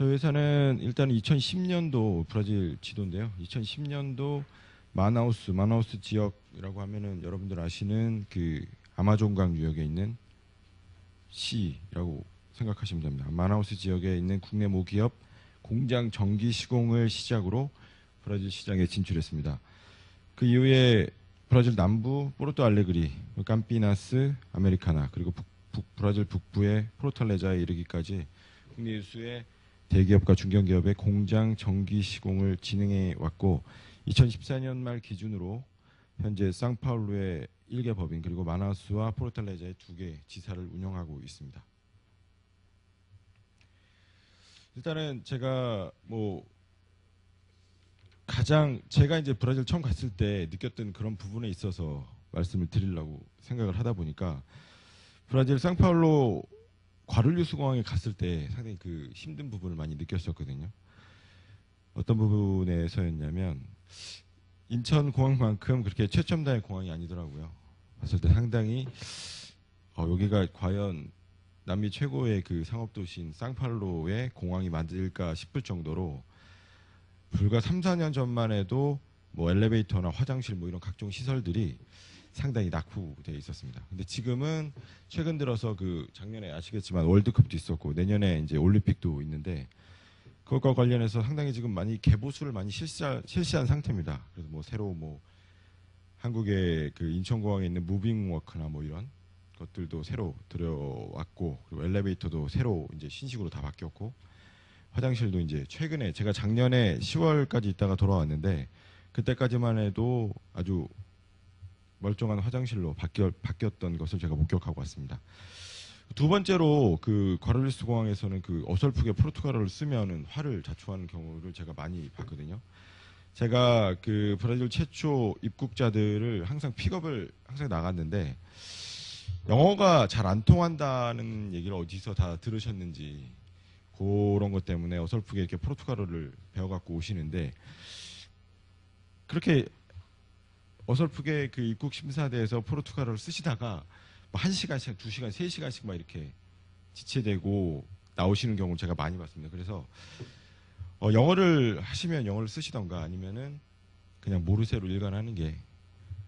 저희 회사는 일단 2010년도 브라질 지도인데요. 2010년도 마나우스 지역이라고 하면은 여러분들 아시는 그 아마존강 유역에 있는 시라고 생각하시면 됩니다. 마나우스 지역에 있는 국내 모기업 공장 정기 시공을 시작으로 브라질 시장에 진출했습니다. 그 이후에 브라질 남부 포르토 알레그리, 캄피나스, 아메리카나 그리고 브라질 북부의 포르탈레자에 이르기까지 국내 유수의 대기업과 중견기업의 공장 정기 시공을 진행해 왔고 2014년 말 기준으로 현재 상파울루의 1개 법인 그리고 마나우스와 포르탈레자의 2개 지사를 운영하고 있습니다. 일단은 제가 제가 이제 브라질 처음 갔을 때 느꼈던 그런 부분에 있어서 말씀을 드리려고 생각을 하다 보니까 브라질 상파울루 과를류스 공항에 갔을 때 상당히 그 힘든 부분을 많이 느꼈었거든요. 어떤 부분에서였냐면 인천 공항만큼 그렇게 최첨단의 공항이 아니더라고요. 봤을 때 상당히 여기가 과연 남미 최고의 그 상업도시인 상파울루의 공항이 맞을까 싶을 정도로 불과 3, 4년 전만 해도 엘리베이터나 화장실 이런 각종 시설들이 상당히 낙후되어 있었습니다. 근데 지금은 최근 들어서 그 작년에 아시겠지만 월드컵도 있었고 내년에 이제 올림픽도 있는데 그것과 관련해서 상당히 지금 많이 개보수를 많이 실시한 상태입니다. 그래서 새로 한국의 그 인천공항에 있는 무빙워크나 이런 것들도 새로 들여왔고 그리고 엘리베이터도 새로 이제 신식으로 다 바뀌었고 화장실도 이제 최근에 제가 작년에 10월까지 있다가 돌아왔는데 그때까지만 해도 아주 멀쩡한 화장실로 바뀌었던 것을 제가 목격하고 왔습니다. 두 번째로 그 과를리스 공항에서는 그 어설프게 포르투갈어를 쓰면은 화를 자초하는 경우를 제가 많이 봤거든요. 제가 그 브라질 최초 입국자들을 항상 픽업을 항상 나갔는데 영어가 잘 안 통한다는 얘기를 어디서 다 들으셨는지 그런 것 때문에 어설프게 이렇게 포르투갈어를 배워갖고 오시는데 그렇게 어설프게 그 입국 심사대에서 포르투갈어를 쓰시다가 1시간씩, 2시간, 3시간씩 막 이렇게 지체되고 나오시는 경우를 제가 많이 봤습니다. 그래서 영어를 하시면 영어를 쓰시던가 아니면은 그냥 모르쇠로 일관하는 게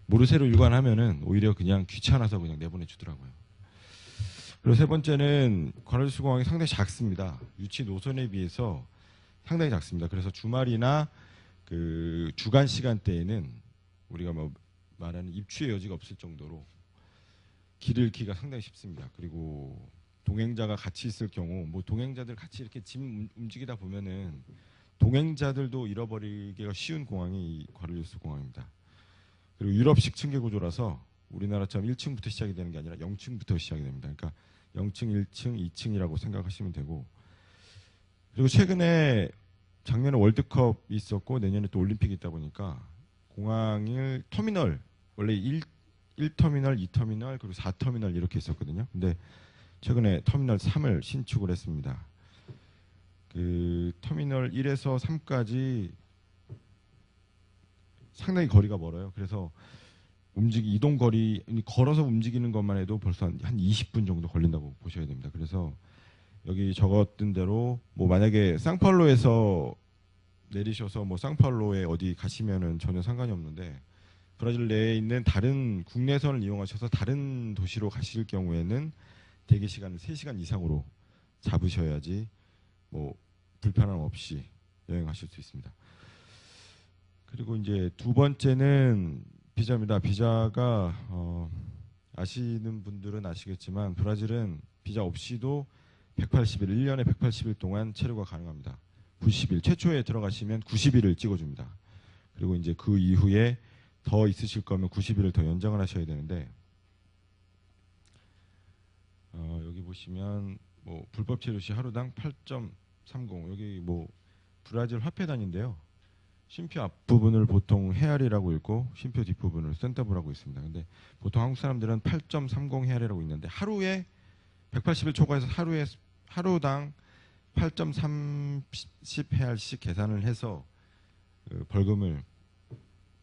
모르쇠로 일관하면은 오히려 그냥 귀찮아서 그냥 내보내 주더라고요. 그리고 세 번째는 과를리스 공항이 상당히 작습니다. 유치 노선에 비해서 상당히 작습니다. 그래서 주말이나 그 주간 시간대에는 우리가 말하는 입추의 여지가 없을 정도로 길을 잃기가 상당히 쉽습니다. 그리고 동행자가 같이 있을 경우 동행자들 같이 이렇게 짐 움직이다 보면은 동행자들도 잃어버리기가 쉬운 공항이 이 과를리스 공항입니다. 그리고 유럽식 층계 구조라서 우리나라처럼 1층부터 시작이 되는 게 아니라 0층부터 시작이 됩니다. 그러니까 0층, 1층, 2층이라고 생각하시면 되고 그리고 최근에 작년에 월드컵이 있었고 내년에 또 올림픽이 있다 보니까 공항을 터미널 원래 1터미널, 2터미널 그리고 4터미널 이렇게 있었거든요. 근데 최근에 터미널 3을 신축을 했습니다. 그 터미널 1에서 3까지 상당히 거리가 멀어요. 그래서 이동 거리 걸어서 움직이는 것만 해도 벌써 한 20분 정도 걸린다고 보셔야 됩니다. 그래서 여기 적었던 대로 만약에 상파울루에서 내리셔서 상파울루에 어디 가시면은 전혀 상관이 없는데 브라질 내에 있는 다른 국내선을 이용하셔서 다른 도시로 가실 경우에는 대기 시간을 3시간 이상으로 잡으셔야지 불편함 없이 여행하실 수 있습니다. 그리고 이제 두 번째는 비자입니다. 비자가 아시는 분들은 아시겠지만 브라질은 비자 없이도 180일, 1년에 180일 동안 체류가 가능합니다. 90일, 최초에 들어가시면 90일을 찍어줍니다. 그리고 이제 그 이후에 더 있으실 거면 90일을 더 연장을 하셔야 되는데 여기 보시면 불법 체류 시 하루당 8.30 여기 브라질 화폐 단위인데요. 쉼표 앞부분을 보통 헤알이라고 읽고 쉼표 뒷부분을 센터브라고 있습니다. 근데 보통 한국 사람들은 8.30 헤알이라고 있는데 하루에 180일 초과해서 하루당 8.30 헤알씩 계산을 해서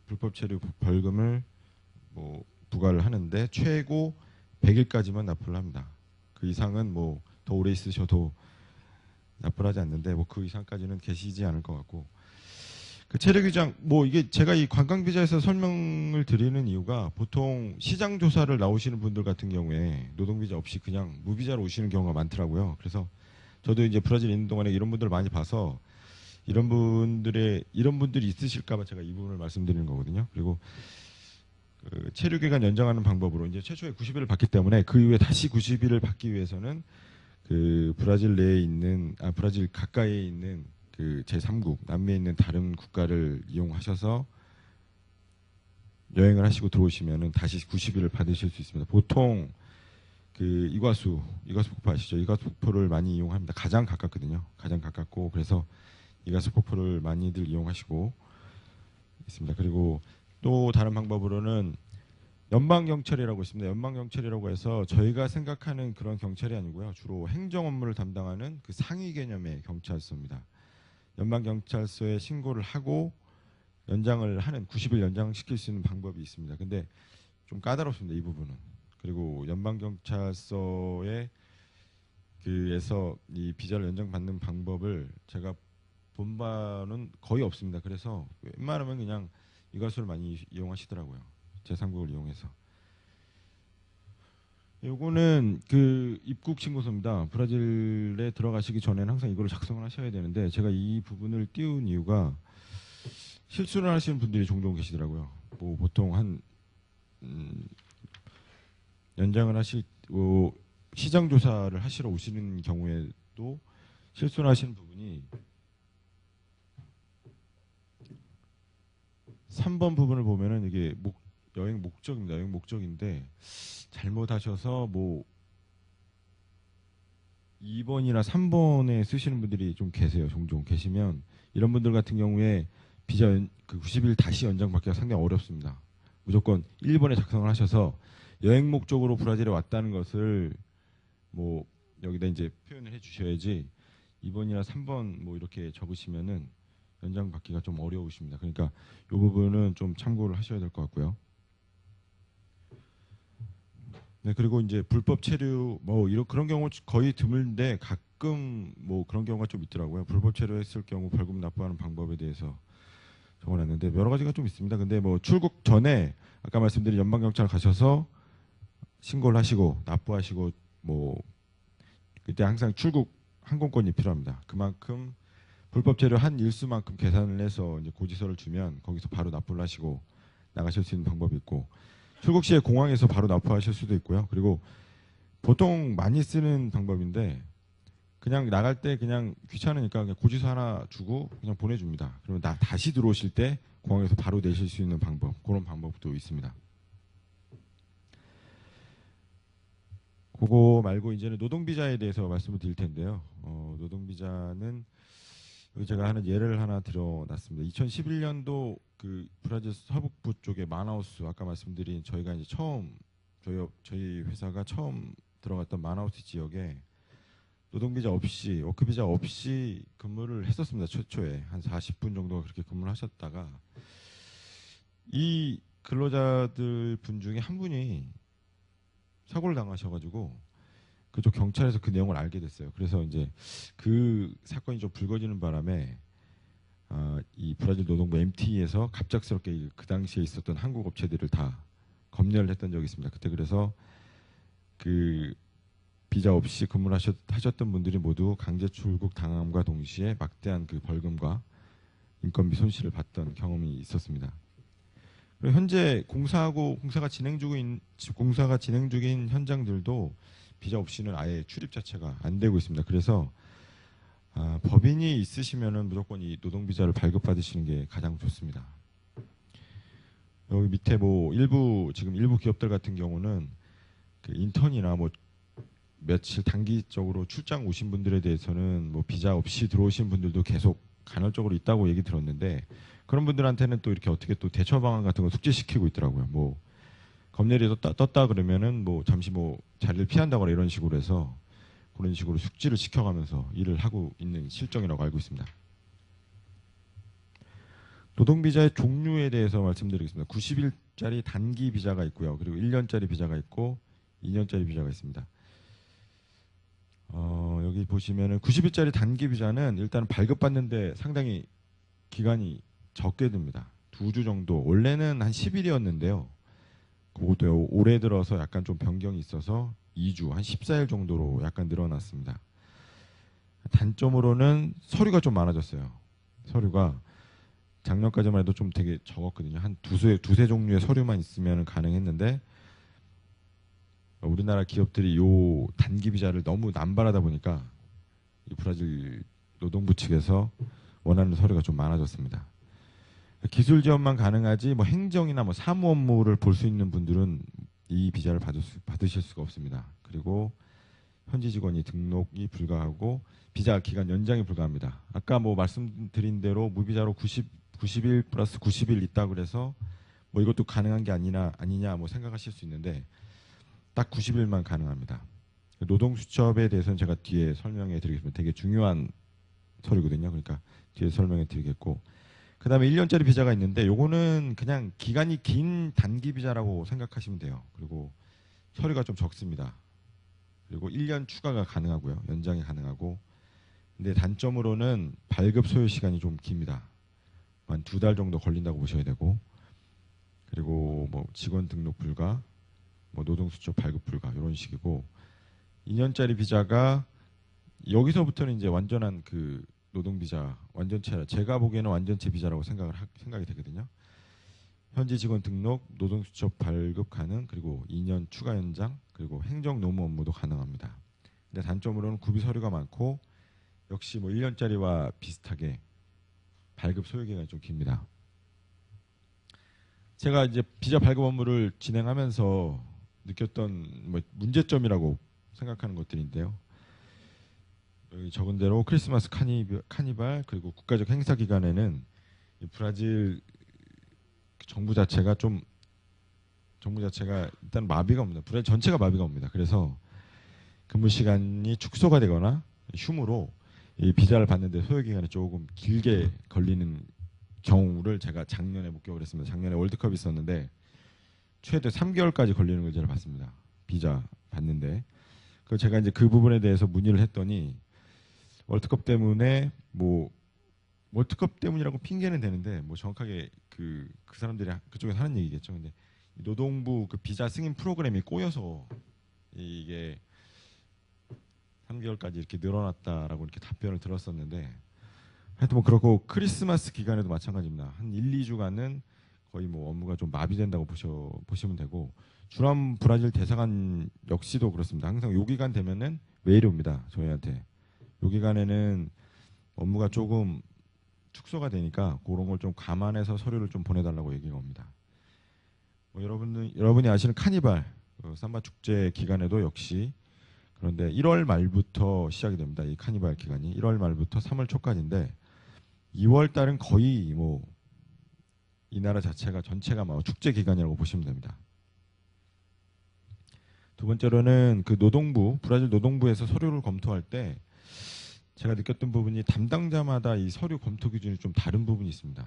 불법 체류 벌금을 부과를 하는데 최고 100일까지만 납부를 합니다. 그 이상은 더 오래 있으셔도 납부하지 않는데 뭐 그 이상까지는 계시지 않을 것 같고 그 체류 규정 뭐 이게 제가 이 관광 비자에서 설명을 드리는 이유가 보통 시장 조사를 나오시는 분들 같은 경우에 노동 비자 없이 그냥 무비자로 오시는 경우가 많더라고요. 그래서 저도 이제 브라질 있는 동안에 이런 분들을 많이 봐서 이런 분들이 있으실까봐 제가 이 부분을 말씀드리는 거거든요. 그리고 그 체류 기간 연장하는 방법으로 이제 최초에 90일을 받기 때문에 그 이후에 다시 90일을 받기 위해서는 그 브라질 내에 있는 브라질 가까이에 있는 그 제3국 남미에 있는 다른 국가를 이용하셔서 여행을 하시고 들어오시면은 다시 90일을 받으실 수 있습니다. 보통 그 이과수 폭포 아시죠? 이과수 폭포를 많이 이용합니다. 가장 가깝거든요. 가장 가깝고 그래서 이과수 폭포를 많이들 이용하시고 있습니다. 그리고 또 다른 방법으로는 연방경찰이라고 있습니다. 연방경찰이라고 해서 저희가 생각하는 그런 경찰이 아니고요. 주로 행정 업무를 담당하는 그 상위 개념의 경찰서입니다. 연방경찰서에 신고를 하고 연장을 하는 90일 연장시킬 수 있는 방법이 있습니다. 근데 좀 까다롭습니다. 이 부분은. 그리고 연방경찰서에 그에서 이 비자를 연장받는 방법을 제가 본 바는 거의 없습니다. 그래서 웬만하면 그냥 이과수를 많이 이용하시더라고요. 제3국을 이용해서. 요거는 그 입국 신고서입니다. 브라질에 들어가시기 전에는 항상 이걸 작성을 하셔야 되는데 제가 이 부분을 띄운 이유가 실수를 하시는 분들이 종종 계시더라고요. 뭐 보통 한 연장을 하실 시장 조사를 하시러 오시는 경우에도 실수를 하시는 부분이 3번 부분을 보면은 이게 여행 목적입니다. 여행 목적인데 잘못하셔서 뭐 2번이나 3번에 쓰시는 분들이 좀 계세요. 종종 계시면 이런 분들 같은 경우에 비자 그 90일 다시 연장받기가 상당히 어렵습니다. 무조건 1번에 작성을 하셔서 여행 목적으로 브라질에 왔다는 것을 뭐 여기다 이제 표현을 해 주셔야지 2번이나 3번 뭐 이렇게 적으시면은 연장받기가 좀 어려우십니다. 그러니까 이 부분은 좀 참고를 하셔야 될 것 같고요. 네, 그리고 이제 불법 체류 뭐 이런 그런 경우 거의 드물는데 가끔 뭐 그런 경우가 좀 있더라고요. 불법 체류했을 경우 벌금 납부하는 방법에 대해서 적어놨는데 여러 가지가 좀 있습니다. 근데 뭐 출국 전에 아까 말씀드린 연방경찰 가셔서 신고를 하시고 납부하시고 뭐 그때 항상 출국 항공권이 필요합니다. 그만큼 불법 체류 한 일수만큼 계산을 해서 이제 고지서를 주면 거기서 바로 납부를 하시고 나가실 수 있는 방법이 있고 출국 시에 공항에서 바로 납부하실 수도 있고요. 그리고 보통 많이 쓰는 방법인데 그냥 나갈 때 그냥 귀찮으니까 그냥 고지서 하나 주고 그냥 보내줍니다. 그러면 다시 들어오실 때 공항에서 바로 내실 수 있는 방법 그런 방법도 있습니다. 그거 말고 이제는 노동비자에 대해서 말씀을 드릴 텐데요. 노동비자는 제가 하는 예를 하나 들어놨습니다. 2011년도 그 브라질 서북부 쪽에 마나우스 아까 말씀드린 저희가 이제 저희 회사가 처음 들어갔던 마나우스 지역에 노동비자 없이 워크비자 없이 근무를 했었습니다. 최초에 한 40분 정도가 그렇게 근무를 하셨다가 이 근로자들 분 중에 한 분이 사고를 당하셔가지고 그쪽 경찰에서 그 내용을 알게 됐어요. 그래서 이제 그 사건이 좀 불거지는 바람에 이 브라질 노동부 MT에서 갑작스럽게 그 당시에 있었던 한국 업체들을 다 검열을 했던 적이 있습니다. 그때 그래서 그 비자 없이 근무를 하셨던 분들이 모두 강제 출국 당함과 동시에 막대한 그 벌금과 인건비 손실을 봤던 경험이 있었습니다. 그리고 현재 공사가 진행 중인 현장들도 비자 없이는 아예 출입 자체가 안 되고 있습니다. 그래서 법인이 있으시면은 무조건 이 노동비자를 발급받으시는 게 가장 좋습니다. 여기 밑에 뭐 지금 일부 기업들 같은 경우는 그 인턴이나 뭐 며칠 단기적으로 출장 오신 분들에 대해서는 뭐 비자 없이 들어오신 분들도 계속 간헐적으로 있다고 얘기 들었는데 그런 분들한테는 또 이렇게 어떻게 또 대처 방안 같은 거 숙지시키고 있더라고요. 뭐 검열이 떴다 그러면은 뭐 잠시 뭐 자리를 피한다거나 이런 식으로 해서 그런 식으로 숙지를 시켜가면서 일을 하고 있는 실정이라고 알고 있습니다. 노동비자의 종류에 대해서 말씀드리겠습니다. 90일짜리 단기 비자가 있고요. 그리고 1년짜리 비자가 있고 2년짜리 비자가 있습니다. 여기 보시면은 90일짜리 단기 비자는 일단 발급받는데 상당히 기간이 적게 듭니다. 2주 정도. 원래는 한 10일이었는데요. 그것도 올해 들어서 약간 좀 변경이 있어서 2주, 한 14일 정도로 약간 늘어났습니다. 단점으로는 서류가 좀 많아졌어요. 서류가 작년까지만 해도 좀 되게 적었거든요. 한 두세 종류의 서류만 있으면 가능했는데 우리나라 기업들이 요 단기 비자를 너무 남발하다 보니까 이 브라질 노동부 측에서 원하는 서류가 좀 많아졌습니다. 기술 지원만 가능하지 뭐 행정이나 뭐 사무 업무를 볼 수 있는 분들은 이 비자를 받으실 수가 없습니다. 그리고 현지 직원이 등록이 불가하고 비자 기간 연장이 불가합니다. 아까 뭐 말씀드린 대로 무비자로 90일 플러스 90일 있다 그래서 뭐 이것도 가능한 게 아니냐 뭐 생각하실 수 있는데 딱 90일만 가능합니다. 노동수첩에 대해서는 제가 뒤에 설명해 드리겠습니다. 되게 중요한 서류거든요. 그러니까 뒤에 설명해 드리겠고 그 다음에 1년짜리 비자가 있는데 요거는 그냥 기간이 긴 단기 비자라고 생각하시면 돼요. 그리고 서류가 좀 적습니다. 그리고 1년 추가가 가능하고요. 연장이 가능하고 근데 단점으로는 발급 소요 시간이 좀 깁니다. 한 2달 정도 걸린다고 보셔야 되고 그리고 뭐 직원 등록 불가 뭐 노동수첩 발급 불가 이런 식이고 2년짜리 비자가 여기서부터는 이제 완전한 그 노동 비자 완전체 제가 보기에는 완전체 비자라고 생각이 되거든요. 현지 직원 등록, 노동수첩 발급 가능, 그리고 2년 추가 연장, 그리고 행정 노무 업무도 가능합니다. 근데 단점으로는 구비 서류가 많고 역시 뭐 1년짜리와 비슷하게 발급 소요 기간이 좀 깁니다. 제가 이제 비자 발급 업무를 진행하면서 느꼈던 뭐 문제점이라고 생각하는 것들인데요. 여기 적은 대로 크리스마스 카니발 그리고 국가적 행사 기간에는 이 브라질 정부 자체가 일단 마비가 옵니다. 브라질 전체가 마비가 옵니다. 그래서 근무 시간이 축소가 되거나 휴무로 이 비자를 받는데 소요 기간이 조금 길게 걸리는 경우를 제가 작년에 목격을 했습니다. 작년에 월드컵이 있었는데 최대 3개월까지 걸리는 걸 제가 봤습니다. 비자 받는데. 그 제가 이제 그 부분에 대해서 문의를 했더니 월드컵 때문에 뭐 월드컵 때문이라고 핑계는 되는데 뭐 정확하게 그 사람들이 그쪽에서 하는 얘기겠죠. 근데 노동부 그 비자 승인 프로그램이 꼬여서 이게 3개월까지 이렇게 늘어났다라고 이렇게 답변을 들었었는데 하여튼 뭐 그렇고 크리스마스 기간에도 마찬가지입니다. 한 1, 2주간은 거의 뭐 업무가 좀 마비된다고 보시면 되고 주람 브라질 대사관 역시도 그렇습니다. 항상 요 기간 되면은 메일이 옵니다. 저희한테. 요 기간에는 업무가 조금 축소가 되니까 그런 걸 좀 감안해서 서류를 좀 보내달라고 얘기가 옵니다. 뭐 여러분이 아시는 카니발 삼바 축제 기간에도 역시 그런데 1월 말부터 시작이 됩니다. 이 카니발 기간이 1월 말부터 3월 초까지인데 2월 달은 거의 뭐 이 나라 자체가 전체가 뭐 축제 기간이라고 보시면 됩니다. 두 번째로는 그 브라질 노동부에서 서류를 검토할 때 제가 느꼈던 부분이 담당자마다 이 서류 검토 기준이 좀 다른 부분이 있습니다.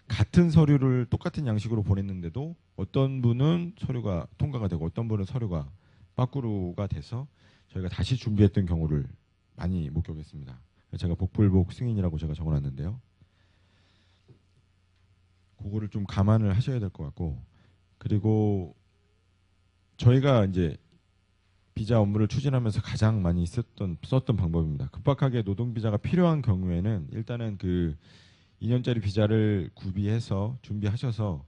같은 서류를 똑같은 양식으로 보냈는데도 어떤 분은 서류가 통과가 되고 어떤 분은 서류가 빠꾸루가 돼서 저희가 다시 준비했던 경우를 많이 목격했습니다. 제가 복불복 승인이라고 제가 적어놨는데요. 그거를 좀 감안을 하셔야 될 것 같고 그리고 저희가 이제 비자 업무를 추진하면서 가장 많이 썼던 방법입니다. 급박하게 노동 비자가 필요한 경우에는 일단은 그 2년짜리 비자를 구비해서 준비하셔서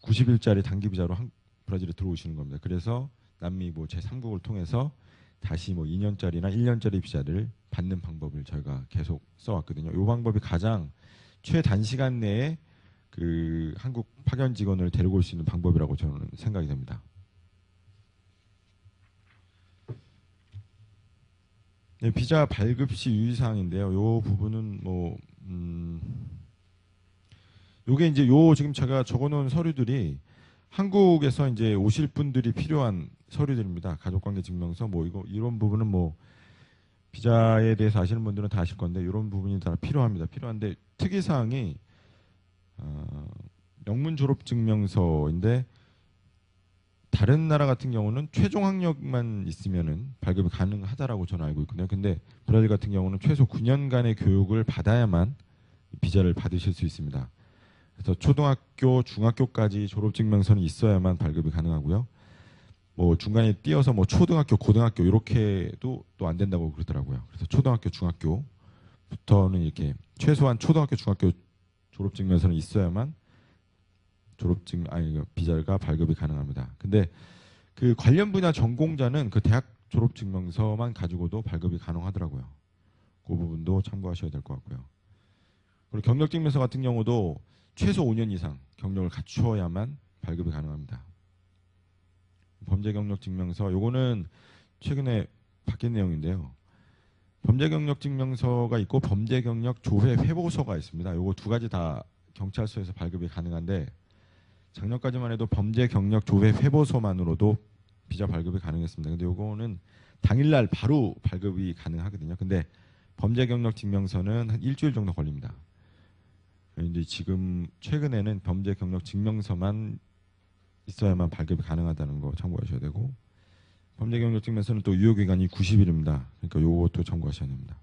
90일짜리 단기 비자로 브라질에 들어오시는 겁니다. 그래서 남미 뭐 제3국을 통해서 다시 뭐 2년짜리나 1년짜리 비자를 받는 방법을 저희가 계속 써왔거든요. 이 방법이 가장 최단시간 내에 그 한국 파견 직원을 데리고 올 수 있는 방법이라고 저는 생각이 됩니다. 네, 비자 발급 시 유의사항인데요. 이 부분은 뭐 요게 이제 지금 제가 적어놓은 서류들이 한국에서 이제 오실 분들이 필요한 서류들입니다. 가족관계 증명서 뭐 이런 부분은 뭐 비자에 대해서 아시는 분들은 다 아실 건데 이런 부분이 다 필요합니다. 필요한데 특이사항이 영문 졸업 증명서인데 다른 나라 같은 경우는 최종 학력만 있으면은 발급이 가능하다라고 저는 알고 있거든요. 근데 브라질 같은 경우는 최소 9년간의 교육을 받아야만 비자를 받으실 수 있습니다. 그래서 초등학교, 중학교까지 졸업증명서는 있어야만 발급이 가능하고요. 뭐 중간에 띄어서 뭐 초등학교, 고등학교 이렇게도 또 안 된다고 그러더라고요. 그래서 초등학교, 중학교부터는 이렇게 최소한 초등학교, 중학교 졸업증명서는 있어야만 비자가 발급이 가능합니다. 근데 그 관련 분야 전공자는 그 대학 졸업증명서만 가지고도 발급이 가능하더라고요. 그 부분도 참고하셔야 될 것 같고요. 그리고 경력증명서 같은 경우도 최소 5년 이상 경력을 갖추어야만 발급이 가능합니다. 범죄경력증명서 요거는 최근에 바뀐 내용인데요. 범죄경력증명서가 있고 범죄경력 조회 회보서가 있습니다. 요거 두 가지 다 경찰서에서 발급이 가능한데 작년까지만 해도 범죄경력 조회 회보서만으로도 비자 발급이 가능했습니다. 근데 요거는 당일날 바로 발급이 가능하거든요. 근데 범죄경력증명서는 한 일주일 정도 걸립니다. 그런데 지금 최근에는 범죄경력증명서만 있어야만 발급이 가능하다는 거 참고하셔야 되고 범죄경력증명서는 또 유효기간이 90일입니다. 그러니까 요것도 참고하셔야 됩니다.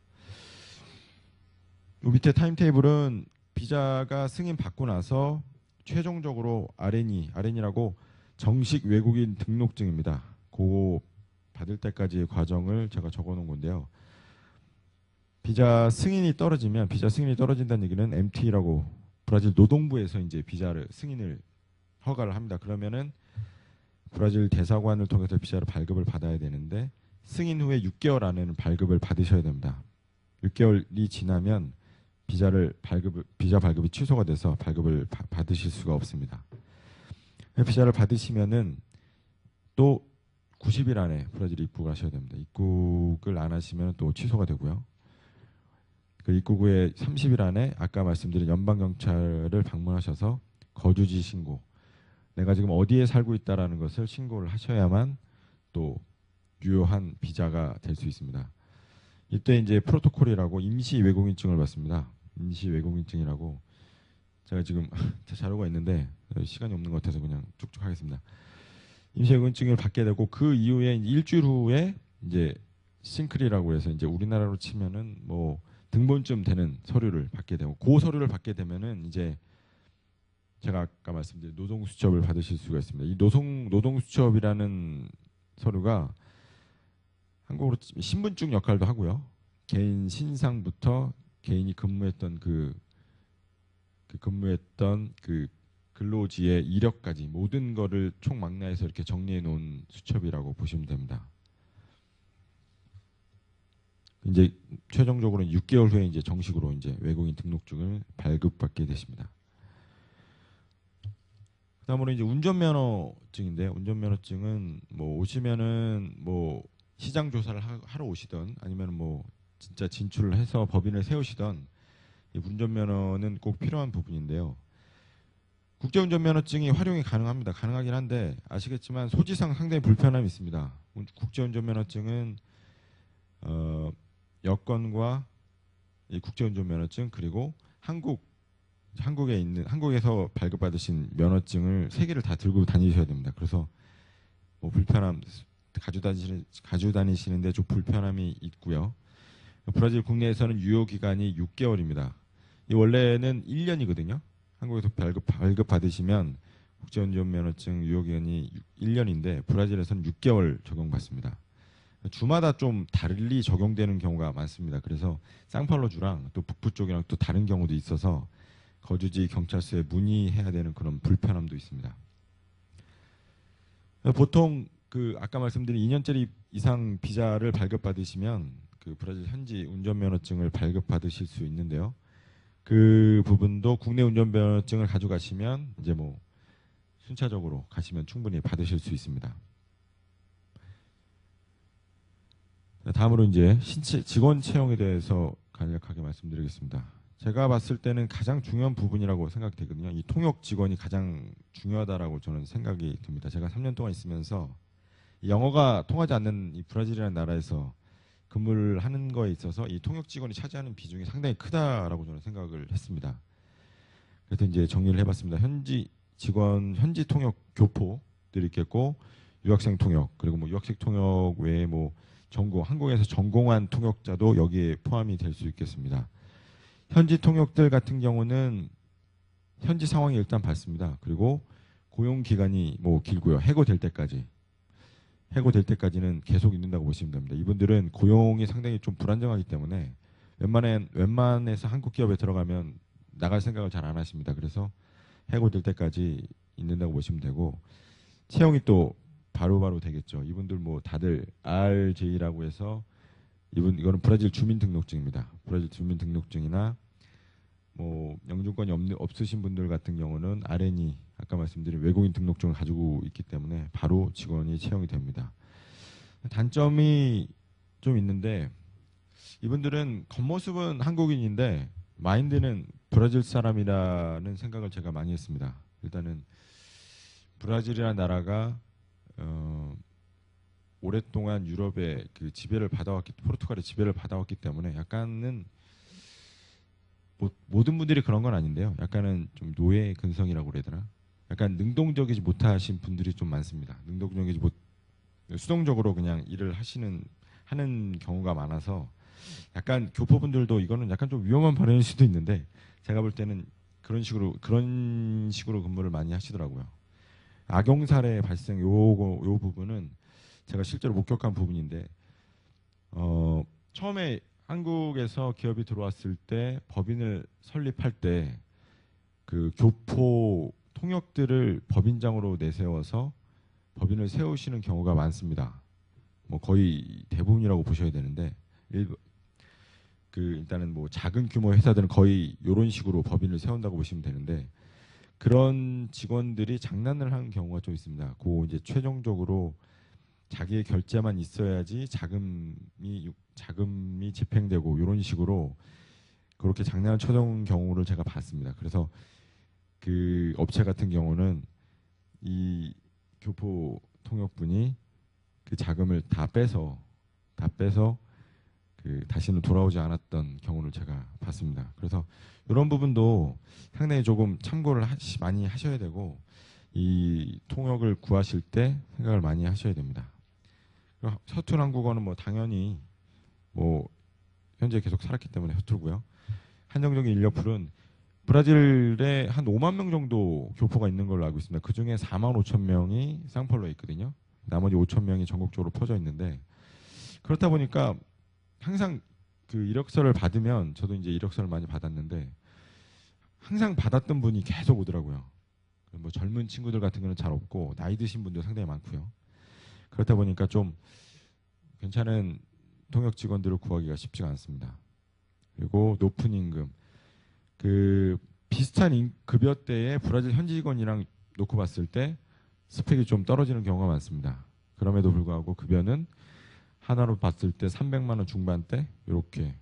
요 밑에 타임테이블은 비자가 승인 받고 나서 최종적으로 RN이라고 정식 외국인 등록증입니다. 그거 받을 때까지의 과정을 제가 적어놓은 건데요. 비자 승인이 떨어진다는 얘기는 MT라고 브라질 노동부에서 이제 비자를 승인을 허가를 합니다. 그러면은 브라질 대사관을 통해서 비자를 발급을 받아야 되는데 승인 후에 6개월 안에는 발급을 받으셔야 됩니다. 6개월이 지나면 비자 발급이 취소가 돼서 발급을 받으실 수가 없습니다. 비자를 받으시면은 또 90일 안에 브라질에 입국을 하셔야 됩니다. 입국을 안 하시면 또 취소가 되고요. 그 입국 후에 30일 안에 아까 말씀드린 연방경찰을 방문하셔서 거주지 신고, 내가 지금 어디에 살고 있다라는 것을 신고를 하셔야만 또 유효한 비자가 될 수 있습니다. 이때 이제 프로토콜이라고 임시 외국인증을 받습니다. 임시 외국인증이라고 제가 지금 제 자료가 있는데 시간이 없는 것 같아서 그냥 쭉쭉 하겠습니다. 임시 외국인증을 받게 되고 그 이후에 일주일 후에 이제 싱크리라고 해서 이제 우리나라로 치면은 뭐 등본쯤 되는 서류를 받게 되고 그 서류를 받게 되면은 이제 제가 아까 말씀드린 노동수첩을 받으실 수가 있습니다. 이 노동수첩이라는 서류가 한국으로 신분증 역할도 하고요. 개인 신상부터 개인이 근무했던 그 근로지의 이력까지 모든 거를 총망라해서 이렇게 정리해 놓은 수첩이라고 보시면 됩니다. 이제 최종적으로 6개월 후에 이제 정식으로 이제 외국인 등록증을 발급받게 되십니다. 그다음으로 이제 운전면허증인데 운전면허증은 뭐 오시면은 뭐 시장 조사를 하러 오시던 아니면 뭐 진짜 진출을 해서 법인을 세우시던 이 운전면허는 꼭 필요한 부분인데요. 국제운전면허증이 활용이 가능합니다. 가능하긴 한데 아시겠지만 소지상 상당히 불편함이 있습니다. 국제운전면허증은 여권과 이 국제운전면허증 그리고 한국에서 발급받으신 면허증을 3개를 다 들고 다니셔야 됩니다. 그래서 뭐 불편함 가지고 다니시는데 좀 불편함이 있고요. 브라질 국내에서는 유효 기간이 6개월입니다. 이 원래는 1년이거든요. 한국에서 발급 받으시면 국제운전면허증 유효 기간이 1년인데 브라질에서는 6개월 적용받습니다. 주마다 좀 달리 적용되는 경우가 많습니다. 그래서 상파울루주랑 또 북부 쪽이랑 또 다른 경우도 있어서 거주지 경찰서에 문의해야 되는 그런 불편함도 있습니다. 보통 그 아까 말씀드린 2년짜리 이상 비자를 발급받으시면 그 브라질 현지 운전면허증을 발급받으실 수 있는데요. 그 부분도 국내 운전면허증을 가져가시면 이제 뭐 순차적으로 가시면 충분히 받으실 수 있습니다. 다음으로 이제 직원 채용에 대해서 간략하게 말씀드리겠습니다. 제가 봤을 때는 가장 중요한 부분이라고 생각되거든요. 이 통역 직원이 가장 중요하다라고 저는 생각이 듭니다. 제가 3년 동안 있으면서 영어가 통하지 않는 이 브라질이라는 나라에서 근무를 하는 거에 있어서 이 통역 직원이 차지하는 비중이 상당히 크다라고 저는 생각을 했습니다. 그래서 이제 정리를 해봤습니다. 현지 통역 교포들이 있겠고 유학생 통역, 그리고 뭐 유학생 통역 외에 뭐 전공, 한국에서 전공한 통역자도 여기에 포함이 될 수 있겠습니다. 현지 통역들 같은 경우는 현지 상황이 일단 밝습니다. 그리고 고용 기간이 뭐 길고요. 해고될 때까지. 해고될 때까지는 계속 있는다고 보시면 됩니다. 이분들은 고용이 상당히 좀 불안정하기 때문에 웬만해서 한국 기업에 들어가면 나갈 생각을 잘 안 하십니다. 그래서 해고될 때까지 있는다고 보시면 되고, 채용이 또 바로바로 되겠죠. 이분들 뭐 다들 RJ라고 해서 이거는 브라질 주민등록증입니다. 브라질 주민등록증이나 뭐 영주권이 없으신 분들 같은 경우는 RNE, 아까 말씀드린 외국인 등록증을 가지고 있기 때문에 바로 직원이 채용이 됩니다. 단점이 좀 있는데, 이분들은 겉모습은 한국인인데 마인드는 브라질 사람이라는 생각을 제가 많이 했습니다. 일단은 브라질이라는 나라가 오랫동안 유럽의 그 지배를 받아왔기, 포르투갈의 지배를 받아왔기 때문에 약간은 모든 분들이 그런 건 아닌데요. 약간은 좀 노예 근성이라고 그래야 되나? 약간 능동적이지 못하신 분들이 좀 많습니다. 능동적이지 못, 수동적으로 그냥 일을 하는 경우가 많아서 약간 교포분들도 이거는 약간 좀 위험한 발언일 수도 있는데, 제가 볼 때는 그런 식으로 근무를 많이 하시더라고요. 악용 사례 발생 요 부분은 제가 실제로 목격한 부분인데, 처음에 한국에서 기업이 들어왔을 때 법인을 설립할 때 그 교포 통역들을 법인장으로 내세워서 법인을 세우시는 경우가 많습니다. 뭐 거의 대부분이라고 보셔야 되는데, 일단은 뭐 작은 규모 회사들은 거의 이런 식으로 법인을 세운다고 보시면 되는데, 그런 직원들이 장난을 하는 경우가 좀 있습니다. 그 이제 최종적으로 자기의 결제만 있어야지 자금이 집행되고 이런 식으로 그렇게 장난을 쳐던 경우를 제가 봤습니다. 그래서 그 업체 같은 경우는 이 교포 통역분이 그 자금을 다 빼서 그 다시는 돌아오지 않았던 경우를 제가 봤습니다. 그래서 이런 부분도 상당히 조금 참고를 많이 하셔야 되고, 이 통역을 구하실 때 생각을 많이 하셔야 됩니다. 서툰 한국어는 뭐 당연히 뭐 현재 계속 살았기 때문에 서툴고요. 한정적인 인력풀은 브라질에 한 5만 명 정도 교포가 있는 걸로 알고 있습니다. 그 중에 4만 5천 명이 상파울로에 있거든요. 나머지 5천 명이 전국적으로 퍼져 있는데, 그렇다 보니까 항상 그 이력서를 받으면, 저도 이제 이력서를 많이 받았는데 항상 받았던 분이 계속 오더라고요. 뭐 젊은 친구들 같은 거는 잘 없고 나이 드신 분도 상당히 많고요. 그렇다 보니까 좀 괜찮은 통역 직원들을 구하기가 쉽지가 않습니다. 그리고 높은 임금, 그 비슷한 급여대의 브라질 현지 직원이랑 놓고 봤을 때 스펙이 좀 떨어지는 경우가 많습니다. 그럼에도 불구하고 급여는 하나로 봤을 때 300만 원 중반대 이렇게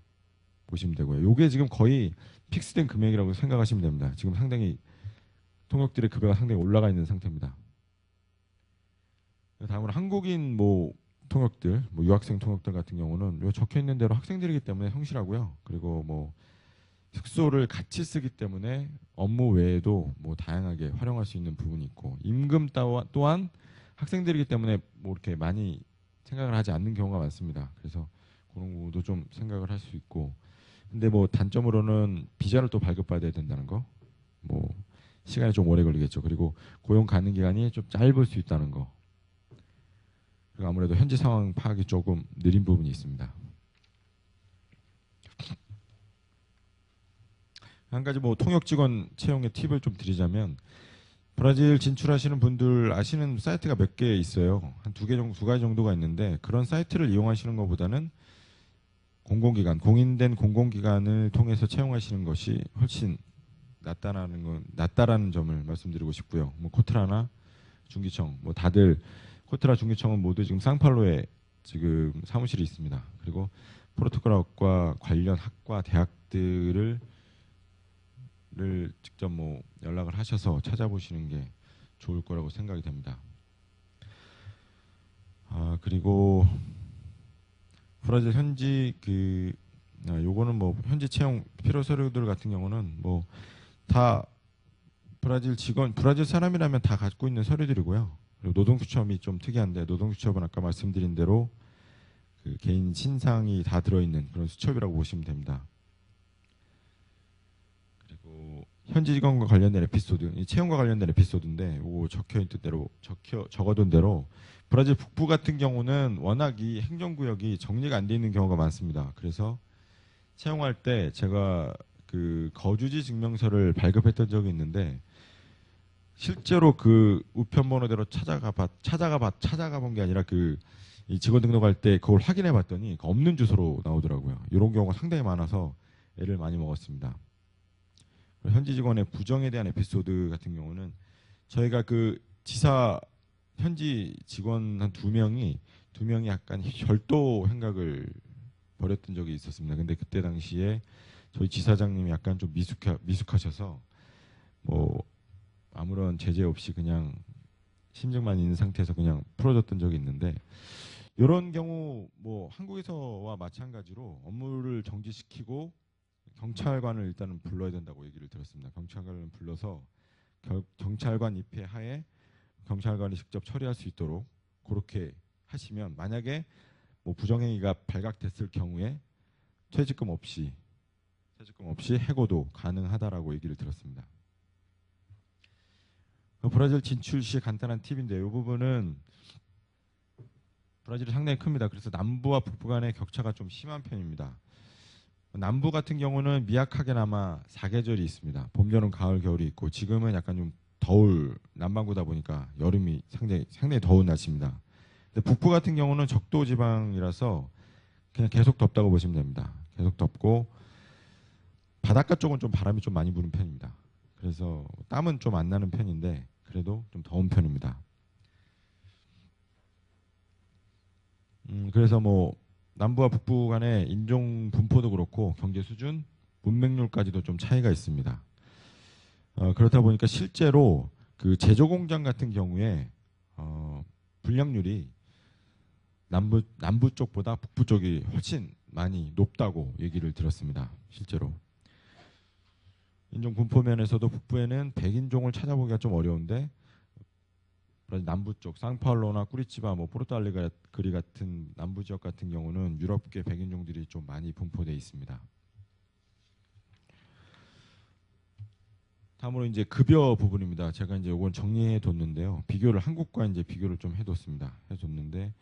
보시면 되고요. 이게 지금 거의 픽스된 금액이라고 생각하시면 됩니다. 지금 상당히 통역들의 급여가 상당히 올라가 있는 상태입니다. 다음으로 한국인 뭐 통역들, 뭐 유학생 통역들 같은 경우는 요 적혀 있는 대로 학생들이기 때문에 성실하고요. 그리고 뭐 숙소를 같이 쓰기 때문에 업무 외에도 뭐 다양하게 활용할 수 있는 부분이 있고, 임금 또한 학생들이기 때문에 뭐 이렇게 많이 생각을 하지 않는 경우가 많습니다. 그래서 그런 부분도 좀 생각을 할 수 있고, 근데 뭐 단점으로는 비자를 또 발급받아야 된다는 거, 뭐 시간이 좀 오래 걸리겠죠. 그리고 고용 가능 기간이 좀 짧을 수 있다는 거, 그리고 아무래도 현지 상황 파악이 조금 느린 부분이 있습니다. 한 가지 뭐 통역 직원 채용의 팁을 좀 드리자면, 브라질 진출하시는 분들 아시는 사이트가 몇 개 있어요. 한 두 가지 정도가 있는데, 그런 사이트를 이용하시는 것보다는 공인된 공공기관을 통해서 채용하시는 것이 훨씬 낫다라는 점을 말씀드리고 싶고요. 뭐 코트라나 중기청, 뭐 다들 코트라 중기청은 모두 지금 상파울로에 지금 사무실이 있습니다. 그리고 포르투갈과 관련 학과 대학들을 직접 뭐 연락을 하셔서 찾아보시는 게 좋을 거라고 생각이 됩니다. 그리고 브라질 현지 요거는 뭐 현지 채용 필요 서류들 같은 경우는 뭐 다 브라질 사람이라면 다 갖고 있는 서류들이고요. 그리고 노동수첩이 좀 특이한데 노동수첩은 아까 말씀드린 대로 그 개인 신상이 다 들어있는 그런 수첩이라고 보시면 됩니다. 그리고 현지 직원과 관련된 에피소드, 이 채용과 관련된 에피소드인데 이거 적어둔 대로 브라질 북부 같은 경우는 워낙 이 행정구역이 정리가 안 돼 있는 경우가 많습니다. 그래서 채용할 때 제가 그 거주지 증명서를 발급했던 적이 있는데 실제로 그 우편번호대로 찾아가 본 게 아니라 이 직원 등록할 때 그걸 확인해 봤더니 없는 주소로 나오더라고요. 이런 경우가 상당히 많아서 애를 많이 먹었습니다. 현지 직원의 부정에 대한 에피소드 같은 경우는 저희가 그 지사 현지 직원 한 두 명이 약간 별도 행각을 벌였던 적이 있었습니다. 근데 그때 당시에 저희 지사장님이 약간 좀 미숙하셔서 뭐 아무런 제재 없이 그냥 심증만 있는 상태에서 그냥 풀어줬던 적이 있는데 이런 경우 뭐 한국에서와 마찬가지로 업무를 정지시키고 경찰관을 일단은 불러야 된다고 얘기를 들었습니다. 경찰관을 불러서 경찰관 입회 하에 경찰관이 직접 처리할 수 있도록 그렇게 하시면 만약에 뭐 부정행위가 발각됐을 경우에 퇴직금 없이 해고도 가능하다라고 얘기를 들었습니다. 브라질 진출 시 간단한 팁인데 이 부분은 브라질이 상당히 큽니다. 그래서 남부와 북부 간의 격차가 좀 심한 편입니다. 남부 같은 경우는 미약하게나마 사계절이 있습니다. 봄, 여름, 가을, 겨울이 있고 지금은 약간 좀 더울 남반구다 보니까 여름이 상당히 더운 날씨입니다. 근데 북부 같은 경우는 적도 지방이라서 그냥 계속 덥다고 보시면 됩니다. 계속 덥고 바닷가 쪽은 좀 바람이 좀 많이 부는 편입니다. 그래서 땀은 좀 안 나는 편인데 그래도 좀 더운 편입니다. 그래서 뭐 남부와 북부 간의 인종 분포도 그렇고 경제 수준, 문맹률까지도 좀 차이가 있습니다. 그렇다 보니까 실제로 그 제조 공장 같은 경우에 불량률이 남부 쪽보다 북부 쪽이 훨씬 많이 높다고 얘기를 들었습니다. 실제로. 인종 분포 면에서도 북부에는 백인종을 찾아보기가 좀 어려운데 남부 쪽 상파울로나 꾸리치바, 뭐 포르투알리그리 같은 남부 지역 같은 경우는 유럽계 백인종들이 좀 많이 분포되어 있습니다. 다음으로 이제 급여 부분입니다. 제가 이제 이건 정리해 뒀는데요. 한국과 이제 비교를 좀 해뒀습니다. 해줬는데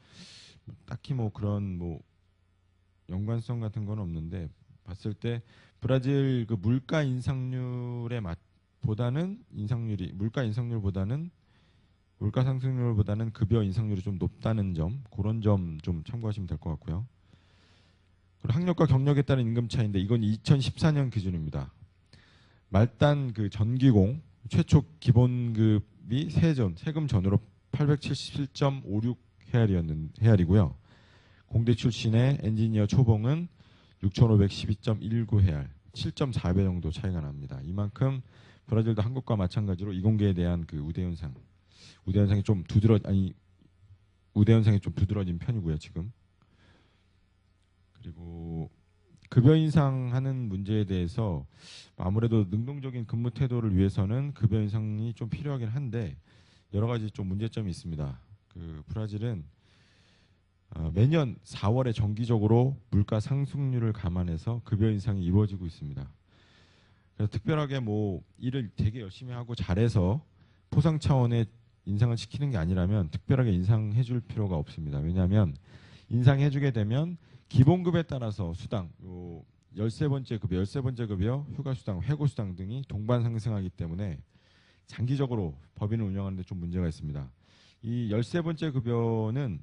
딱히 뭐 그런 뭐 연관성 같은 건 없는데 봤을 때 브라질 그 물가 인상률에 보다는 물가 상승률보다는 급여 인상률이 좀 높다는 점, 그런 점 좀 참고하시면 될 것 같고요. 그리고 학력과 경력에 따른 임금 차이인데 이건 2014년 기준입니다. 말단 그 전기공 최초 기본급이 세금 전으로 877.56 헤알이고요. 공대 출신의 엔지니어 초봉은 6,512.19 헤알, 7.4배 정도 차이가 납니다. 이만큼 브라질도 한국과 마찬가지로 이공계에 대한 그 우대 현상이 좀 두드러진 편이고요, 지금. 그리고 급여 인상하는 문제에 대해서 아무래도 능동적인 근무 태도를 위해서는 급여 인상이 좀 필요하긴 한데 여러 가지 좀 문제점이 있습니다. 그 브라질은 매년 4월에 정기적으로 물가 상승률을 감안해서 급여 인상이 이루어지고 있습니다. 그래서 특별하게 뭐 일을 되게 열심히 하고 잘해서 포상 차원의 인상을 시키는 게 아니라면 특별하게 인상해 줄 필요가 없습니다. 왜냐하면 인상해 주게 되면 기본급에 따라서 수당, 13번째 급여, 휴가수당, 해고수당 등이 동반 상승하기 때문에 장기적으로 법인을 운영하는 데 좀 문제가 있습니다. 이 13번째 급여는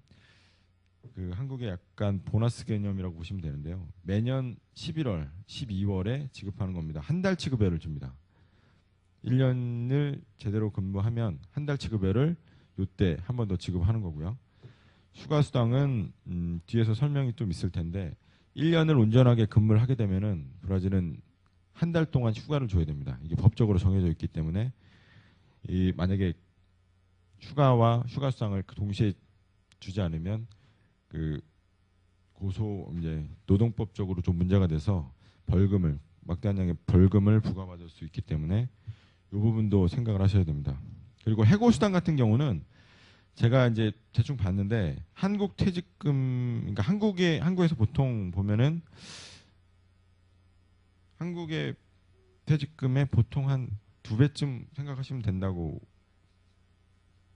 그 한국의 약간 보너스 개념이라고 보시면 되는데요. 매년 11월, 12월에 지급하는 겁니다. 한 달치 급여를 줍니다. 1년을 제대로 근무하면 한 달치 급여를 이때 한 번 더 지급하는 거고요. 휴가수당은 뒤에서 설명이 좀 있을 텐데 1년을 온전하게 근무를 하게 되면은 브라질은 한 달 동안 휴가를 줘야 됩니다. 이게 법적으로 정해져 있기 때문에 만약에 휴가와 휴가수당을 동시에 주지 않으면 그 이제 노동법적으로 좀 문제가 돼서 막대한 양의 벌금을 부과받을 수 있기 때문에 이 부분도 생각을 하셔야 됩니다. 그리고 해고수당 같은 경우는 제가 이제 대충 봤는데 한국 퇴직금, 그러니까 한국에서 보통 보면은 한국의 퇴직금의 보통 한 2배쯤 생각하시면 된다고,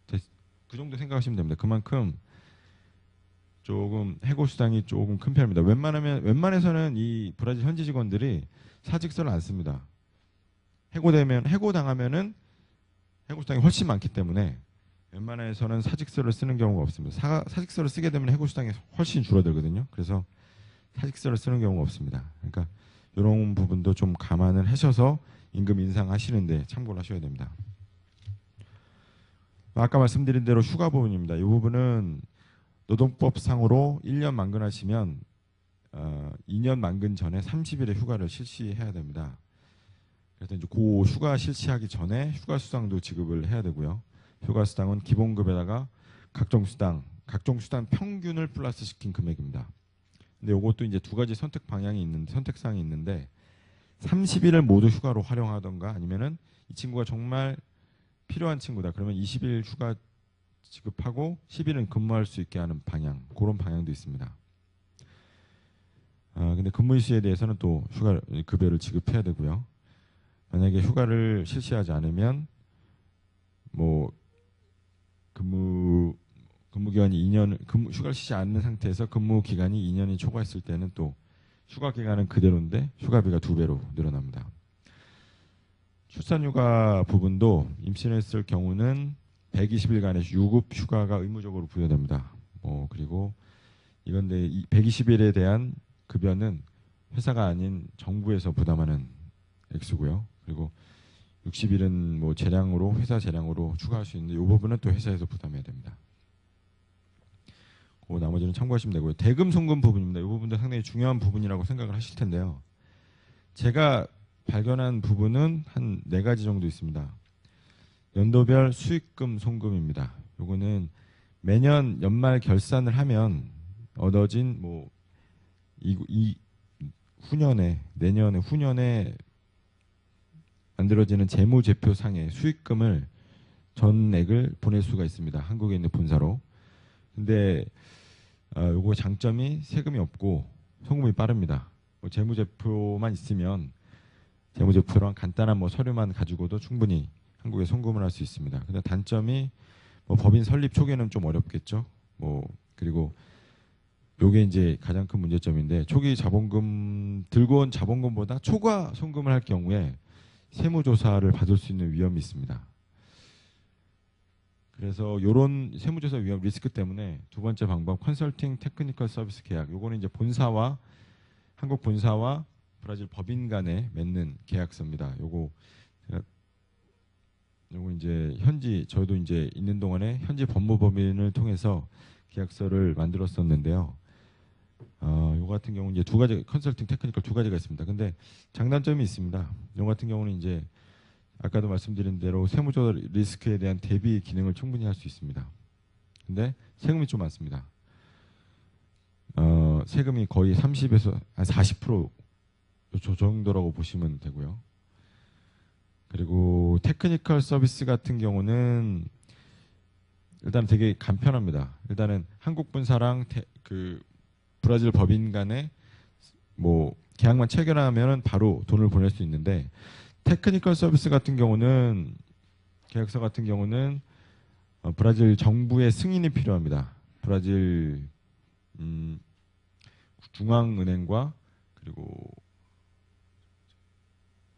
그 정도 생각하시면 됩니다. 그만큼 조금 해고 수당이 조금 큰 편입니다. 웬만해서는 이 브라질 현지 직원들이 사직서를 안 씁니다. 해고 당하면은 해고 수당이 훨씬 많기 때문에 웬만해서는 사직서를 쓰는 경우가 없습니다. 사직서를 쓰게 되면 해고 수당이 훨씬 줄어들거든요. 그래서 사직서를 쓰는 경우가 없습니다. 그러니까 이런 부분도 좀 감안을 하셔서 임금 인상하시는데 참고를 하셔야 됩니다. 아까 말씀드린 대로 휴가 부분입니다. 이 부분은 노동법상으로 1년 만근하시면 2년 만근 전에 30일의 휴가를 실시해야 됩니다. 그래서 이제 그 휴가 실시하기 전에 휴가 수당도 지급을 해야 되고요. 휴가 수당은 기본급에다가 각종 수당 평균을 플러스 시킨 금액입니다. 근데 이것도 이제 두 가지 선택사항이 있는데 30일을 모두 휴가로 활용하던가 아니면은 이 친구가 정말 필요한 친구다. 그러면 20일 휴가 지급하고 10일은 근무할 수 있게 하는 방향, 그런 방향도 있습니다. 근데 근무일수에 대해서는 또 휴가 급여를 지급해야 되고요. 만약에 휴가를 실시하지 않으면 뭐 근무 기간이 2년, 휴가를 쉬지 않는 상태에서 근무 기간이 2년이 초과했을 때는 또 휴가 기간은 그대로인데 휴가비가 2배로 늘어납니다. 출산휴가 부분도 임신했을 경우는 120일간의 유급 휴가가 의무적으로 부여됩니다. 그리고 이건데 120일에 대한 급여는 회사가 아닌 정부에서 부담하는 액수고요. 그리고 60일은 뭐 회사 재량으로 추가할 수 있는데 이 부분은 또 회사에서 부담해야 됩니다. 나머지는 참고하시면 되고요. 대금 송금 부분입니다. 이 부분도 상당히 중요한 부분이라고 생각을 하실 텐데요. 제가 발견한 부분은 한 4가지 정도 있습니다. 연도별 수익금 송금입니다. 요거는 매년 연말 결산을 하면 얻어진 후년에 만들어지는 재무제표상의 수익금을 전액을 보낼 수가 있습니다. 한국에 있는 본사로. 근데 요거 장점이 세금이 없고 송금이 빠릅니다. 재무제표만 있으면 재무제표랑 간단한 서류만 가지고도 충분히 한국에 송금을 할 수 있습니다. 근데 단점이 법인 설립 초기에는 좀 어렵겠죠. 그리고 요게 이제 가장 큰 문제점인데 초기 자본금 들고 온 자본금보다 초과 송금을 할 경우에 세무조사를 받을 수 있는 위험이 있습니다. 그래서 이런 세무조사 위험 리스크 때문에 두 번째 방법 컨설팅 테크니컬 서비스 계약. 요거는 이제 한국 본사와 브라질 법인 간에 맺는 계약서입니다. 요거 이제 저도 이제 있는 동안에 현지 법무법인을 통해서 계약서를 만들었었는데요. 요 같은 경우는 이제 2가지 컨설팅 테크니컬 2가지가 있습니다. 근데 장단점이 있습니다. 요 같은 경우는 이제 아까도 말씀드린 대로 세무조사 리스크에 대한 대비 기능을 충분히 할 수 있습니다. 근데 세금이 좀 많습니다. 세금이 거의 30에서 한 40% 저 정도라고 보시면 되고요. 그리고 테크니컬 서비스 같은 경우는 일단 되게 간편합니다. 일단은 한국 본사랑 브라질 법인 간에 계약만 체결하면은 바로 돈을 보낼 수 있는데 테크니컬 서비스 같은 경우는 계약서 같은 경우는 브라질 정부의 승인이 필요합니다. 브라질 중앙은행과 그리고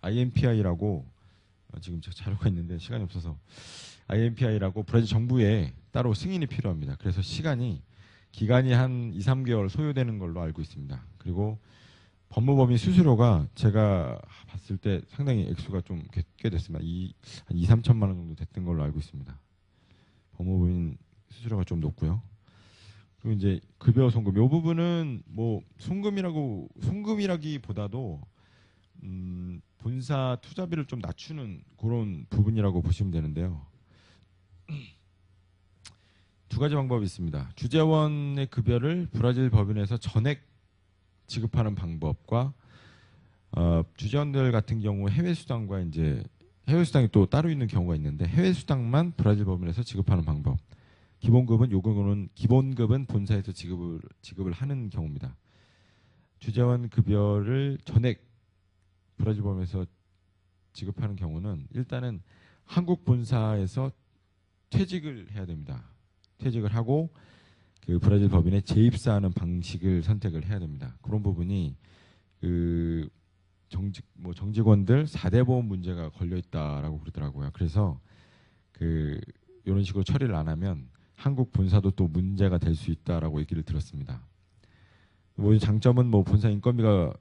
IMPI라고 지금 제가 자료가 있는데 시간이 없어서 IMPI라고 브라질 정부에 따로 승인이 필요합니다. 그래서 기간이 한 2, 3개월 소요되는 걸로 알고 있습니다. 그리고 법무법인 수수료가 제가 봤을 때 상당히 액수가 좀 꽤 됐습니다. 한 2, 3천만 원 정도 됐던 걸로 알고 있습니다. 법무법인 수수료가 좀 높고요. 그리고 이제 급여 송금 이 부분은 송금이라기보다도 본사 투자비를 좀 낮추는 그런 부분이라고 보시면 되는데요. 2가지 방법이 있습니다. 주재원의 급여를 브라질 법인에서 전액 지급하는 방법과 주재원들 같은 경우 해외 수당이 또 따로 있는 경우가 있는데 해외 수당만 브라질 법인에서 지급하는 방법. 기본급은 본사에서 지급을 하는 경우입니다. 주재원 급여를 전액 브라질 법인에서 지급하는 경우는 일단은 한국 본사에서 퇴직을 해야 됩니다. 퇴직을 하고 그 브라질 법인에 재입사하는 방식을 선택을 해야 됩니다. 그런 부분이 그 정직원들 4대 보험 문제가 걸려 있다라고 그러더라고요. 그래서 그 이런 식으로 처리를 안 하면 한국 본사도 또 문제가 될 수 있다라고 얘기를 들었습니다. 뭐 장점은 뭐 본사 인건비가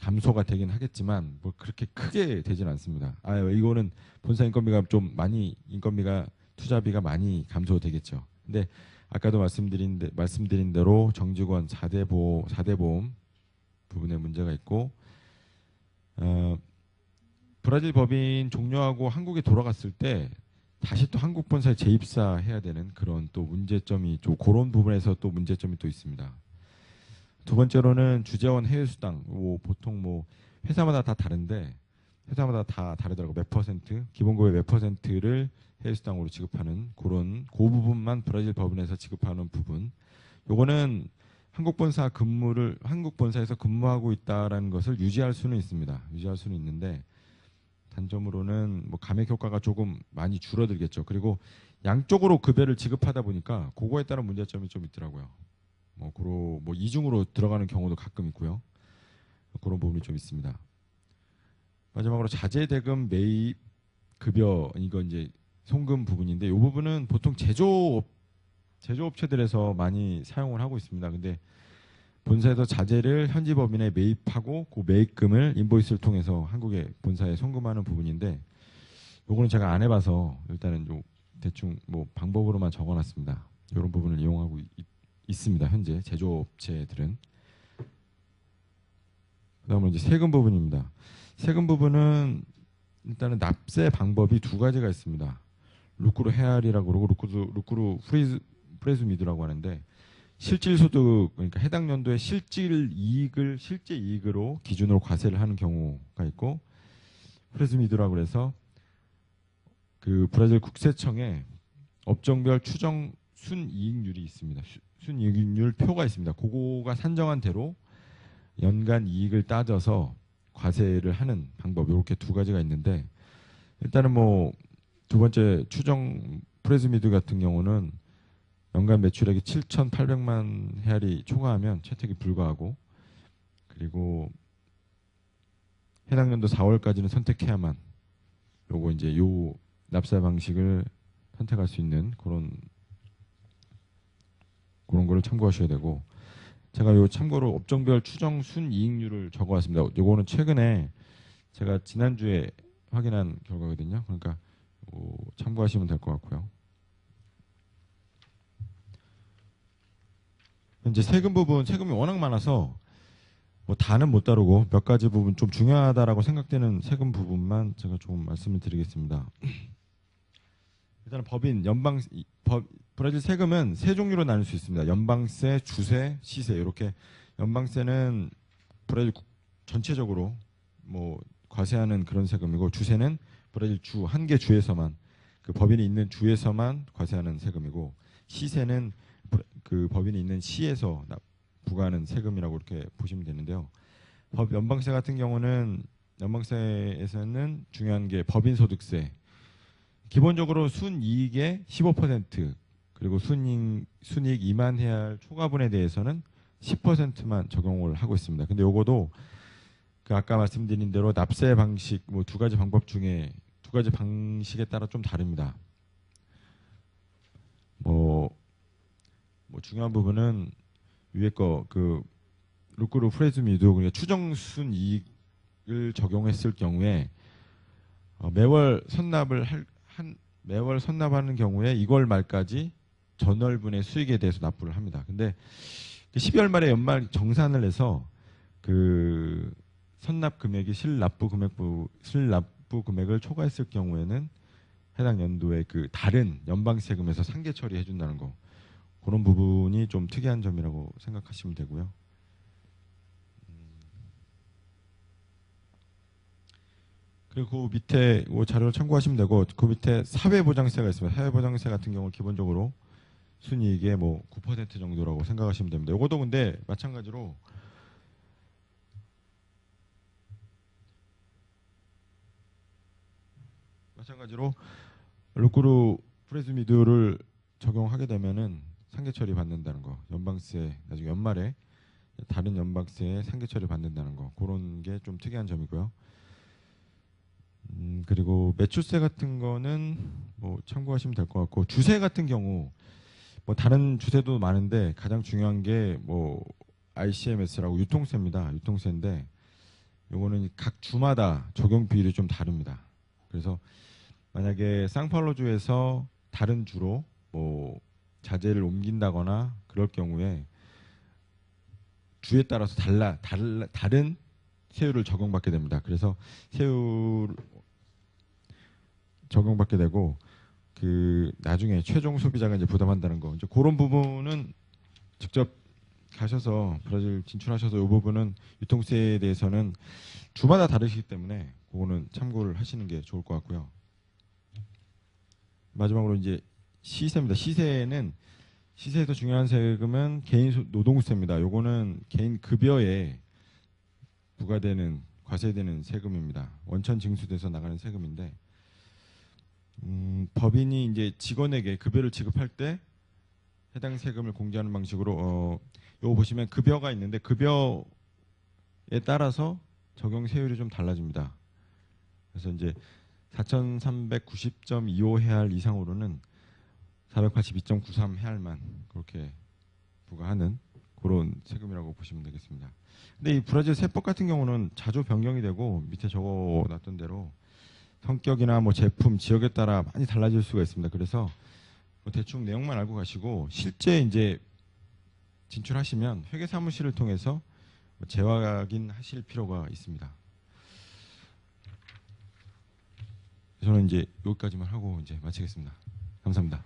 감소가 되긴 하겠지만 뭐 그렇게 크게 되진 않습니다. 이거는 본사 인건비가 투자비가 많이 감소되겠죠. 근데 아까도 말씀드린 대로 정직원 4대 보험 부분에 문제가 있고 브라질 법인 종료하고 한국에 돌아갔을 때 다시 또 한국 본사에 재입사해야 되는 그런 또 문제점이 좀 그런 부분에서 또 문제점이 또 있습니다. 두 번째로는 주재원 해외 수당. 보통 회사마다 다 다른데 회사마다 다 다르더라고. 몇 퍼센트, 기본급의 몇 퍼센트를 해외 수당으로 지급하는 그 부분만 브라질 법인에서 지급하는 부분. 요거는 한국 본사에서 근무하고 있다라는 것을 유지할 수는 있습니다. 유지할 수는 있는데 단점으로는 감액 효과가 조금 많이 줄어들겠죠. 그리고 양쪽으로 급여를 지급하다 보니까 그거에 따른 문제점이 좀 있더라고요. 이중으로 들어가는 경우도 가끔 있고요. 그런 부분이 좀 있습니다. 마지막으로 자재 대금 매입 급여, 이거 이제 송금 부분인데 이 부분은 보통 제조업체들에서 많이 사용을 하고 있습니다. 근데 본사에서 자재를 현지 법인에 매입하고 그 매입금을 인보이스를 통해서 한국의 본사에 송금하는 부분인데 요거는 제가 안 해봐서 일단은 대충 방법으로만 적어놨습니다. 이런 부분을 이용하고 있습니다. 현재 제조업체들은. 그다음에 이제 세금 부분입니다. 세금 부분은 일단은 납세 방법이 두 가지가 있습니다. 루크루 헤알이라고 그러고 루크루 프레즈미드라고 하는데 실질 소득, 그러니까 해당 연도의 실제 이익으로 기준으로 과세를 하는 경우가 있고, 프레즈미드라고 해서 그 브라질 국세청에 업종별 추정 순이익률이 있습니다. 순이익률 표가 있습니다. 그거가 산정한 대로 연간 이익을 따져서 과세를 하는 방법, 이렇게 두 가지가 있는데, 일단은 두 번째 추정 프레즈미드 같은 경우는 연간 매출액이 7,800만 헤알이 초과하면 채택이 불가하고, 그리고 해당 연도 4월까지는 선택해야만 요거 이제 요 납세 방식을 선택할 수 있는 그런 거를 참고하셔야 되고, 제가 요 참고로 업종별 추정 순이익률을 적어왔습니다. 요거는 최근에 제가 지난주에 확인한 결과거든요. 그러니까 참고하시면 될 것 같고요. 현재 세금이 워낙 많아서 다는 못 다루고 몇 가지 부분 좀 중요하다라고 생각되는 세금 부분만 제가 조금 말씀을 드리겠습니다. 일단은 브라질 세금은 세 종류로 나눌 수 있습니다. 연방세, 주세, 시세. 이렇게 연방세는 브라질 전체적으로 과세하는 그런 세금이고, 주세는 브라질 한 개 주에서만, 그 법인이 있는 주에서만 과세하는 세금이고, 시세는 그 법인이 있는 시에서 부과하는 세금이라고 이렇게 보시면 되는데요. 연방세 같은 경우는 연방세에서는 중요한 게 법인 소득세. 기본적으로 순이익의 15%, 그리고 순이익 2만 헤알 초과분에 대해서는 10%만 적용을 하고 있습니다. 근데 요거도 그 아까 말씀드린 대로 납세 방식 두 가지 방법 중에 두 가지 방식에 따라 좀 다릅니다. 중요한 부분은 위에 거 루크루 프레즈미드, 그러니까 추정 순이익을 적용했을 경우에 매월 선납하는 경우에 2월 말까지 전월분의 수익에 대해서 납부를 합니다. 근데 12월 말에 연말 정산을 해서 그 선납 금액이 실납부 금액을 초과했을 경우에는 해당 연도에 그 다른 연방세금에서 상계 처리해 준다는 거, 그런 부분이 좀 특이한 점이라고 생각하시면 되고요. 그리고 그 밑에 자료를 참고하시면 되고, 그 밑에 사회보장세가 있습니다. 사회보장세 같은 경우 기본적으로 순이익의 뭐 9% 정도라고 생각하시면 됩니다. 요것도 근데 마찬가지로 록그루 프레스미드를 적용하게 되면은 상계 처리 받는다는 거, 연방세 나중에 연말에 다른 연방세에 상계 처리 받는다는 거, 그런 게 좀 특이한 점이고요. 그리고 매출세 같은 거는 뭐 참고하시면 될 것 같고, 주세 같은 경우 뭐 다른 주세도 많은데 가장 중요한 게 뭐 ICMS라고 유통세입니다. 유통세인데 요거는 각 주마다 적용 비율이 좀 다릅니다. 그래서 만약에 상파울루주에서 다른 주로 뭐 자재를 옮긴다거나 그럴 경우에 주에 따라서 다른 세율을 적용받게 됩니다. 그래서 세율 적용받게 되고, 그 나중에 최종 소비자가 이제 부담한다는 거, 이제 그런 부분은 직접 가셔서 브라질 진출하셔서 이 부분은 유통세에 대해서는 주마다 다르시기 때문에 그거는 참고를 하시는 게 좋을 것 같고요. 마지막으로 이제 시세입니다. 시세에서 중요한 세금은 개인 노동세입니다. 요거는 개인 급여에 부과되는 과세되는 세금입니다. 원천 징수돼서 나가는 세금인데, 법인이 이제 직원에게 급여를 지급할 때 해당 세금을 공제하는 방식으로 요거 보시면 급여가 있는데 급여에 따라서 적용 세율이 좀 달라집니다. 그래서 이제 4,390.25 해알 이상으로는 482.93 해알만 그렇게 부과하는 그런 세금이라고 보시면 되겠습니다. 근데 이 브라질 세법 같은 경우는 자주 변경이 되고, 밑에 적어놨던 대로 성격이나 뭐 제품, 지역에 따라 많이 달라질 수가 있습니다. 그래서 뭐 대충 내용만 알고 가시고 실제 이제 진출하시면 회계 사무실을 통해서 재확인하실 필요가 있습니다. 저는 이제 여기까지만 하고 이제 마치겠습니다. 감사합니다.